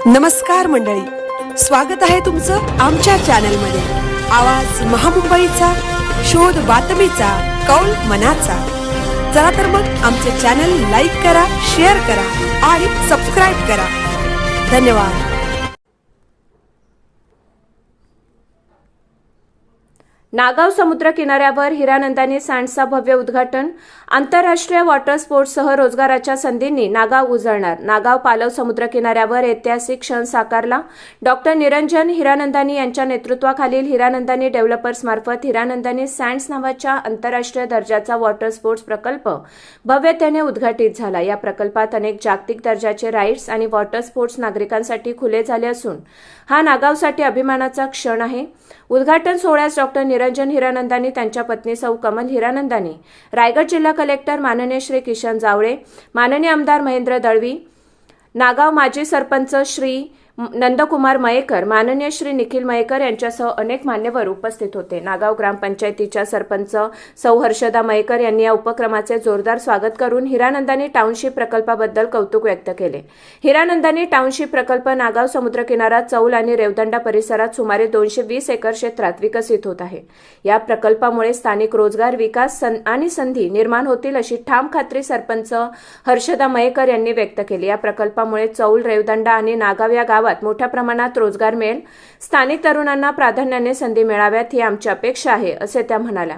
नमस्कार मंडळी, स्वागत आहे तुमचं आमच्या चॅनलमध्ये। आवाज महामुंबईचा, शोध बातमीचा, कौल मनाचा। चला तर मग आमचे चॅनल लाईक करा, शेअर करा आणि सबस्क्राइब करा। धन्यवाद। नागाव समुद्र किनाऱ्यावर हिरानंदानी सँड्सचा भव्य उद्घाटन। आंतरराष्ट्रीय वॉटर स्पोर्ट्ससह रोजगाराच्या संधींनी नागाव उजळणार। नागाव पालव समुद्र किनाऱ्यावर ऐतिहासिक क्षण साकारला। डॉक्टर निरंजन हिरानंदानी यांच्या नेतृत्वाखालील हिरानंदानी डेव्हलपर्स मार्फत हिरानंदानी सँड्स नावाच्या आंतरराष्ट्रीय दर्जाचा वॉटर स्पोर्ट्स प्रकल्प भव्यतेने उद्घाटित झाला। या प्रकल्पात अनेक जागतिक दर्जाचे राईड्स आणि वॉटर स्पोर्ट्स नागरिकांसाठी खुले झाले असून हा नागावसाठी अभिमानाचा क्षण आहे। उद्घाटन सोहळ्यास डॉक्टर निरंजन हिरानंदानी, त्यांच्या पत्नी सौ कमल हिरानंदानी, रायगड जिल्हा कलेक्टर माननीय श्री किशन जावळे, माननीय आमदार महेंद्र दळवी, नागाव माजी सरपंच श्री नंदकुमार मयेकर, माननीय श्री निखिल मयेकर यांच्यासह अनेक मान्यवर उपस्थित होते। नागाव ग्रामपंचायतीच्या सरपंच सौ हर्षदा मयेकर यांनी या उपक्रमाचे जोरदार स्वागत करून हिरानंदानी टाउनशिप प्रकल्पाबद्दल कौतुक व्यक्त केले। हिरानंदानी टाउनशिप प्रकल्प नागाव समुद्र किनारा, चौल आणि रेवदंडा परिसरात सुमारे 220 एकर क्षेत्रात विकसित होत आहे। या प्रकल्पामुळे स्थानिक रोजगार, विकास आणि संधी निर्माण होतील अशी ठाम खात्री सरपंच हर्षदा मयेकर यांनी व्यक्त केली। या प्रकल्पामुळे चौल, रेवदंडा आणि नागाव या गावात मोठ्या प्रमाणात रोजगार मिळेल। स्थानिक तरुणांना प्राधान्याने संधी मिळाव्यात ही आमची अपेक्षा आहे, असे त्या म्हणाल्या।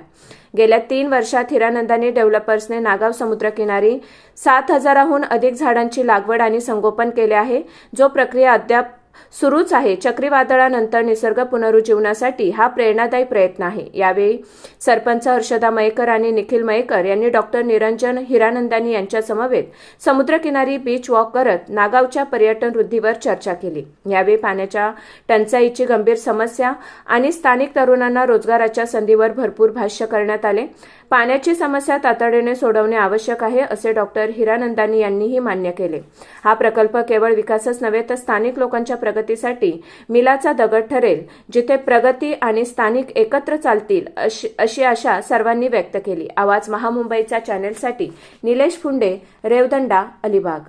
गेल्या 3 वर्षात हिरानंदानी डेव्हलपर्सने नागाव समुद्रकिनारी 7000हून अधिक झाडांची लागवड आणि संगोपन केले आहे, जो प्रक्रिया अद्याप सुरूच आहे। चक्रीवादळानंतर निसर्ग पुनरुज्जीवनासाठी हा प्रेरणादायी प्रयत्न आहे। यावेळी सरपंच हर्षदा मयेकर आणि निखिल मयेकर यांनी डॉक्टर निरंजन हिरानंदानी यांच्या समवेत समुद्रकिनारी बीच वॉक करत नागावच्या पर्यटन वृद्धीवर चर्चा केली। यावेळी पाण्याच्या टंचाईची गंभीर समस्या आणि स्थानिक तरुणांना रोजगाराच्या संधीवर भरपूर भाष्य करण्यात आले। पाण्याची समस्या तातडीने सोडवणे आवश्यक आहे, असे डॉक्टर हिरानंदानी यांनीही मान्य केले। हा प्रकल्प केवळ विकासच नव्हे तर स्थानिक लोकांच्या प्रगतीसाठी मिलाचा दगड ठरेल, जिथे प्रगती आणि स्थानिक एकत्र चालतील अशी आशा सर्वांनी व्यक्त केली। आवाज महामुंबईच्या चॅनेलसाठी निलेश फुंडे, रेवदंडा, अलिबाग।